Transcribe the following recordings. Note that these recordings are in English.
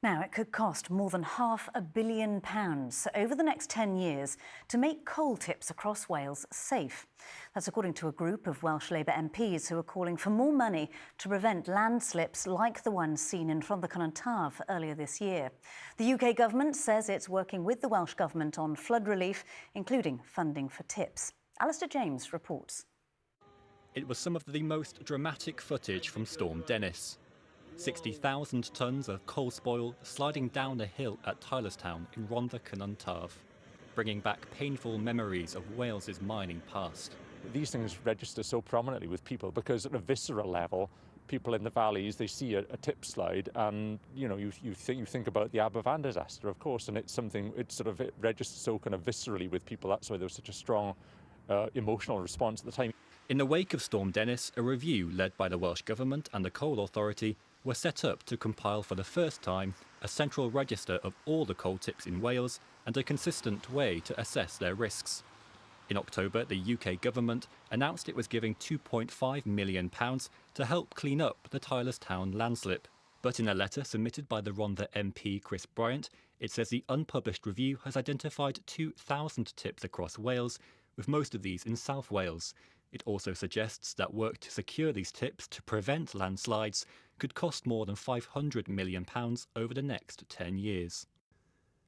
Now, it could cost more than £500 million over the next 10 years to make coal tips across Wales safe. That's according to a group of Welsh Labour MPs who are calling for more money to prevent landslips like the one seen in Rhondda Cynon Taf earlier this year. The UK government says it's working with the Welsh Government on flood relief, including funding for tips. Alistair James reports. It was some of the most dramatic footage from Storm Dennis. 60,000 tonnes of coal spoil sliding down a hill at Tylerstown in Rhondda Cynon Taf, bringing back painful memories of Wales's mining past. These things register so prominently with people because at a visceral level, people in the valleys, they see a tip slide and, you think about the Aberfan disaster, of course, and it's something, it registers so kind of viscerally with people. That's why there was such a strong emotional response at the time. In the wake of Storm Dennis, a review led by the Welsh Government and the Coal Authority were set up to compile for the first time a central register of all the coal tips in Wales and a consistent way to assess their risks. In October, the UK government announced it was giving £2.5 million to help clean up the Tylerstown landslip. But in a letter submitted by the Rhondda MP Chris Bryant, it says the unpublished review has identified 2,000 tips across Wales, with most of these in South Wales. It also suggests that work to secure these tips to prevent landslides could cost more than £500 million over the next 10 years.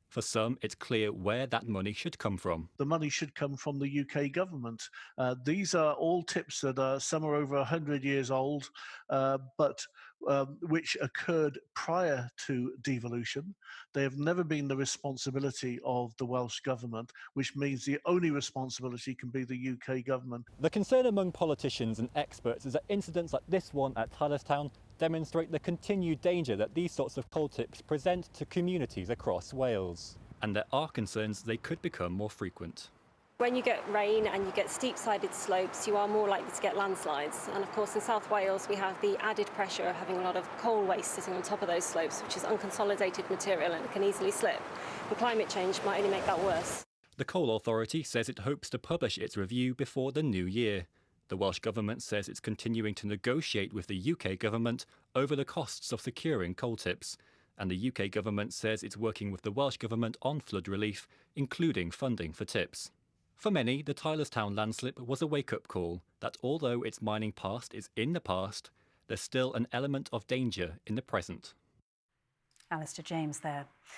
For some, it's clear where that money should come from. The money should come from the UK government. These are all tips that some are over 100 years old, but which occurred prior to devolution. They have never been the responsibility of the Welsh Government, which means the only responsibility can be the UK government. The concern among politicians and experts is that incidents like this one at Tylerstown demonstrate the continued danger that these sorts of coal tips present to communities across Wales. And there are concerns they could become more frequent. When you get rain and you get steep-sided slopes, you are more likely to get landslides. And of course, in South Wales, we have the added pressure of having a lot of coal waste sitting on top of those slopes, which is unconsolidated material and it can easily slip. And climate change might only make that worse. The Coal Authority says it hopes to publish its review before the new year. The Welsh Government says it's continuing to negotiate with the UK Government over the costs of securing coal tips. And the UK Government says it's working with the Welsh Government on flood relief, including funding for tips. For many, the Tylerstown landslip was a wake-up call that although its mining past is in the past, there's still an element of danger in the present. Alistair James there.